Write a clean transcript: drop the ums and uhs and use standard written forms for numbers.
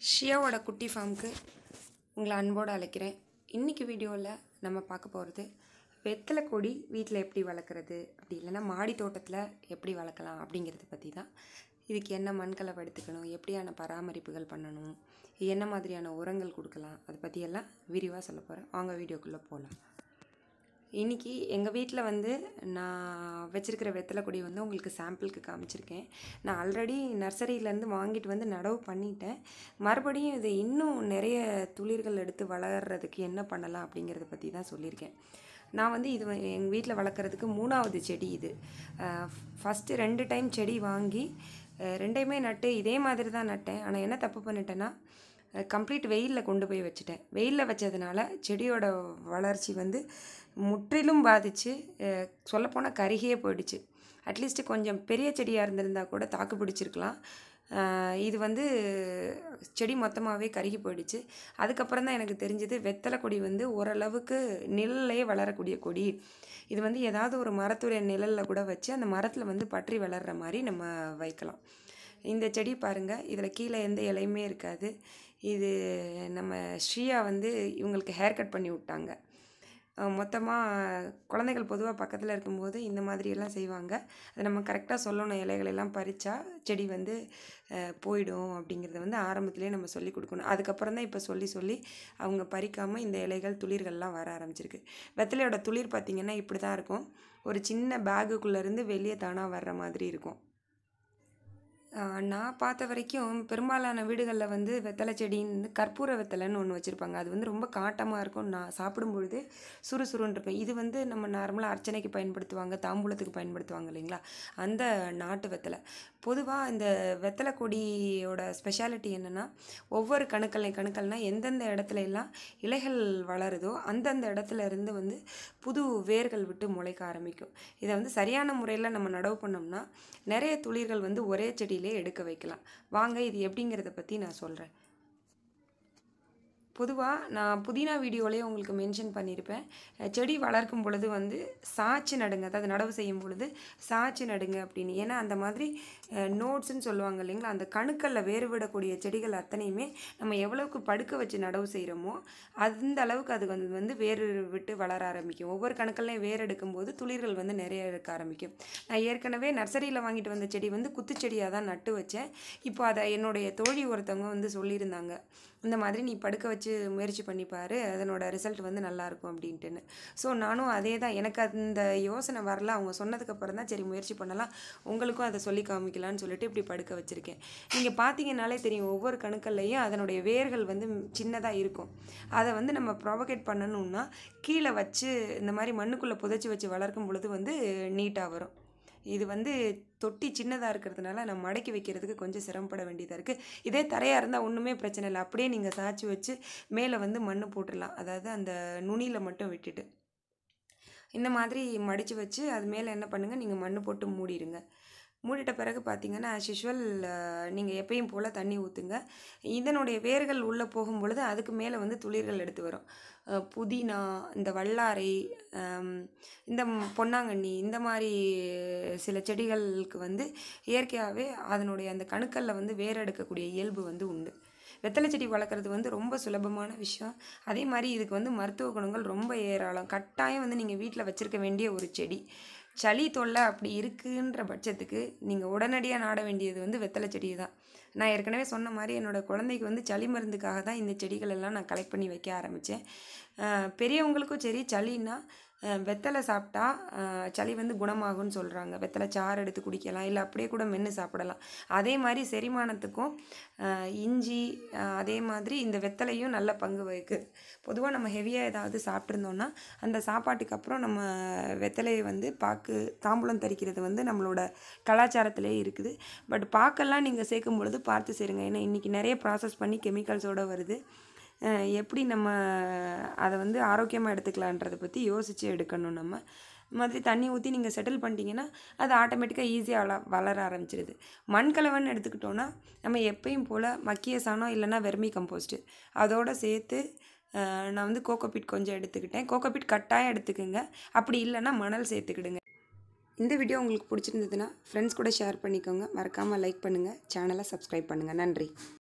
ஷியாவோட குட்டி ஃபார்முக்கு உங்களை அன்போடு அழைக்கிறேன். இன்றைக்கி வீடியோவில் நம்ம பார்க்க போகிறது வெத்தலை கொடி வீட்டில் எப்படி வளர்க்குறது, அப்படி இல்லைன்னா மாடி தோட்டத்தில் எப்படி வளர்க்கலாம் அப்படிங்கிறத பற்றி தான். இதுக்கு என்ன மண்கலவை எடுத்துக்கணும், எப்படியான பராமரிப்புகள் பண்ணணும், என்ன மாதிரியான உரங்கள் கொடுக்கலாம், அதை பற்றியெல்லாம் விரிவாக சொல்ல போகிறேன். வாங்க வீடியோக்குள்ளே போகலாம். இன்றைக்கி எங்கள் வீட்டில் நான் வச்சுருக்கிற வெத்தலை கொடி உங்களுக்கு சாம்பிளுக்கு காமிச்சிருக்கேன். நான் ஆல்ரெடி நர்சரியிலேருந்து வாங்கிட்டு நடவு பண்ணிட்டேன். மறுபடியும் இது இன்னும் நிறைய துளிர்கள் எடுத்து வளர்கிறதுக்கு என்ன பண்ணலாம் அப்படிங்கிறத பற்றி தான் சொல்லியிருக்கேன். நான் இது எங்கள் வீட்டில் வளர்க்குறதுக்கு 3வது செடி. இது ஃபஸ்ட்டு 2 டைம் செடி வாங்கி 2யுமே நட்டு இதே மாதிரி தான் நட்டேன். ஆனால் என்ன தப்பு பண்ணிட்டேன்னா, கம்ப்ளீட் வெயிலில் கொண்டு போய் வச்சுட்டேன். வெயிலில் வச்சதுனால செடியோட வளர்ச்சி முற்றிலும் பாதித்து, சொல்லப்போனால் கருகியே போயிடுச்சு. அட்லீஸ்ட்டு கொஞ்சம் பெரிய செடியாக இருந்திருந்தால் கூட தாக்கு பிடிச்சிருக்கலாம். இது செடி மொத்தமாகவே கருகி போயிடுச்சு. அதுக்கப்புறம் தான் எனக்கு தெரிஞ்சது வெத்தலை கொடி ஓரளவுக்கு நிழல்லையே வளரக்கூடிய கொடி. இது ஏதாவது ஒரு மரத்துடைய நிழலில் கூட வச்சு அந்த மரத்தில் பற்றி வளர்கிற மாதிரி நம்ம வைக்கலாம். இந்த செடி பாருங்கள், இதில் கீழே எந்த இலையுமே இருக்காது. இது நம்ம ஸ்ரீயா இவங்களுக்கு ஹேர் கட் பண்ணி விட்டாங்க. மொத்தமாக குழந்தைகள் பொதுவாக பக்கத்தில் இருக்கும்போது இந்த மாதிரியெல்லாம் செய்வாங்க. அதை நம்ம கரெக்டாக சொல்லணும். இலைகளெல்லாம் பறித்தா செடி போயிடும் அப்படிங்கிறத ஆரம்பத்திலே நம்ம சொல்லி கொடுக்கணும். அதுக்கப்புறம் தான் இப்போ சொல்லி அவங்க பறிக்காமல் இந்த இலைகள் துளிர்கள்லாம் வர ஆரம்பிச்சிருக்கு. வெத்தலையோட துளிர் பார்த்திங்கன்னா இப்படி தான் இருக்கும். ஒரு சின்ன பேகுக்குள்ளேருந்து வெளியே தானாக வர்ற மாதிரி இருக்கும். நான் பார்த்த வரைக்கும் பெரும்பாலான வீடுகளில் வெத்தலை செடின்னு கற்பூர வெத்தலைன்னு ஒன்று வச்சுருப்பாங்க. அது ரொம்ப காட்டமாக இருக்கும். நான் சாப்பிடும்பொழுது சுறுசுறுன்னு இருப்பேன். இது நம்ம நார்மலாக அர்ச்சனைக்கு பயன்படுத்துவாங்க, தாம்பூலத்துக்கு பயன்படுத்துவாங்க இல்லைங்களா, அந்த நாட்டு வெத்தலை. பொதுவாக இந்த வெத்தலை கொடியோட ஸ்பெஷாலிட்டி என்னென்னா, ஒவ்வொரு கணுக்கள்னால் எந்தெந்த இடத்துல எல்லாம் இலைகள் வளருதோ அந்தந்த இடத்துல இருந்து புது வேர்கள் விட்டு முளைக்க ஆரம்பிக்கும். இதை சரியான முறையில் நம்ம நடவு பண்ணோம்னா நிறைய துளிர்கள் ஒரே செடியிலே எடுக்க வைக்கலாம். வாங்க இது எப்படிங்கிறத பற்றி நான் சொல்கிறேன். பொதுவாக நான் புதினா வீடியோலேயே உங்களுக்கு மென்ஷன் பண்ணியிருப்பேன். செடி வளர்க்கும் பொழுது சாய்ச்சி நடுங்க, அதாவது நடவு செய்யும் பொழுது சாய்ச்சி நடுங்க அப்படின்னு. ஏன்னா அந்த மாதிரி நோட்ஸ்ன்னு சொல்லுவாங்க இல்லைங்களா, அந்த கணுக்களில் வேறுவிடக்கூடிய செடிகள் அத்தனையுமே நம்ம எவ்வளவுக்கு படுக்க வச்சு நடவு செய்கிறோமோ அந்த அளவுக்கு அது வேறு விட்டு வளர ஆரம்பிக்கும். ஒவ்வொரு கணுக்கள்லையும் வேர் எடுக்கும்போது துளிர்கள் நிறைய எடுக்க ஆரம்பிக்கும். நான் ஏற்கனவே நர்சரியில் வாங்கிட்டு வந்த செடி குத்துச்செடியாக தான் நட்டு வச்சேன். இப்போ அதை என்னுடைய தோழி ஒருத்தவங்க சொல்லியிருந்தாங்க, இந்த மாதிரி நீ படுக்க வச்சு முயற்சி பண்ணிப்பார், அதனோட ரிசல்ட் நல்லாயிருக்கும் அப்படின்ட்டுன்னு. ஸோ நானும் அதே தான், எனக்கு அந்த யோசனை வரல. அவங்க சொன்னதுக்கப்புறம் தான் சரி முயற்சி பண்ணலாம், உங்களுக்கும் அதை சொல்லி காமிக்கலான்னு சொல்லிட்டு இப்படி படுக்க வச்சுருக்கேன். நீங்கள் பார்த்தீங்கன்னாலே தெரியும், ஒவ்வொரு கணுக்கள்லையும் அதனுடைய வேர்கள் சின்னதாக இருக்கும். அதை நம்ம ப்ரொவகேட் பண்ணணுன்னா கீழே வச்சு இந்த மாதிரி மண்ணுக்குள்ளே புதைச்சி வச்சு வளர்க்கும் பொழுது நீட்டாக வரும். இது தொட்டி சின்னதாக இருக்கிறதுனால நான் மடக்கி வைக்கிறதுக்கு கொஞ்சம் சிரமப்பட வேண்டியதாக இருக்குது. இதே தரையாக இருந்தால் ஒன்றுமே பிரச்சனை இல்லை. அப்படியே நீங்கள் சாய்ச்சி வச்சு மேலே மண் போட்டுடலாம். அதாவது அந்த நுனியில் மட்டும் விட்டுட்டு இந்த மாதிரி மடித்து வச்சு அது மேலே என்ன பண்ணுங்கள், நீங்கள் மண் போட்டு மூடிடுங்க. மூடிட்ட பிறகு பார்த்தீங்கன்னா ஆஸ் யூஷுவல் நீங்கள் எப்பயும் போல் தண்ணி ஊற்றுங்க. இதனுடைய வேர்கள் உள்ளே போகும் பொழுது அதுக்கு மேலே துளிர்கள் எடுத்து வரும். புதினா, இந்த வல்லாரை, இந்த பொன்னாங்கண்ணி, இந்த மாதிரி சில செடிகளுக்கு இயற்கையாகவே அதனுடைய அந்த கணுக்களில் வேர் எடுக்கக்கூடிய இயல்பு உண்டு. வெத்தலை செடி வளர்க்குறது ரொம்ப சுலபமான விஷயம். அதே மாதிரி இதுக்கு மருத்துவ குணங்கள் ரொம்ப ஏராளம். கட்டாயம் நீங்கள் வீட்டில் வச்சுருக்க வேண்டிய ஒரு செடி. சளி தொல்லை அப்படி இருக்குன்ற பட்சத்துக்கு நீங்கள் உடனடியாக நாட வேண்டியது வெத்தலை செடி தான். நான் ஏற்கனவே சொன்ன மாதிரி என்னோடய குழந்தைக்கு சளி மருந்துக்காக தான் இந்த செடிகள் எல்லாம் நான் கலெக்ட் பண்ணி வைக்க ஆரம்பித்தேன். பெரியவங்களுக்கும் சரி, சளின்னா வெத்தலை சாப்பிட்டா சளி குணமாகும்னு சொல்கிறாங்க. வெத்தலை சாறு எடுத்து குடிக்கலாம், இல்லை அப்படியே கூட மென்று சாப்பிடலாம். அதே மாதிரி செரிமானத்துக்கும் இஞ்சி, அதே மாதிரி இந்த வெத்தலையும் நல்ல பங்கு வகிக்குது. பொதுவாக நம்ம ஹெவியாக ஏதாவது சாப்பிட்ருந்தோன்னா அந்த சாப்பாட்டுக்கு அப்புறம் நம்ம வெத்தலையை பாக்கு தாம்பூலம் தரிக்கிறது நம்மளோட கலாச்சாரத்திலே இருக்குது. பட் பாக்கெல்லாம் நீங்கள் சேர்க்கும் பொழுது பார்த்து சேருங்க. ஏன்னா இன்றைக்கி நிறைய ப்ராசஸ் பண்ணி கெமிக்கல்ஸோடு வருது. எப்படி நம்ம அதை ஆரோக்கியமாக எடுத்துக்கலான்றதை பற்றி யோசித்து எடுக்கணும். நம்ம மாதிரி தண்ணி ஊற்றி நீங்கள் செட்டில் பண்ணிட்டீங்கன்னா அது ஆட்டோமேட்டிக்காக ஈஸியாக வளர ஆரம்பிச்சிடுது. மண்கலவைன்னு எடுத்துக்கிட்டோன்னா நம்ம எப்பயும் போல் மக்கிய சாணம் இல்லைன்னா வெர்மி கம்போஸ்ட்டு அதோடு சேர்த்து நான் கோகோபீட் கொஞ்சம் எடுத்துக்கிட்டேன். கோகோபீட் கட்டாயம் எடுத்துக்கோங்க. அப்படி இல்லைன்னா மணல் சேர்த்துக்கிடுங்க. இந்த வீடியோ உங்களுக்கு பிடிச்சிருந்ததுன்னா ஃப்ரெண்ட்ஸ் கூட ஷேர் பண்ணிக்கோங்க. மறக்காமல் லைக் பண்ணுங்கள், சேனலை சப்ஸ்கிரைப் பண்ணுங்கள். நன்றி.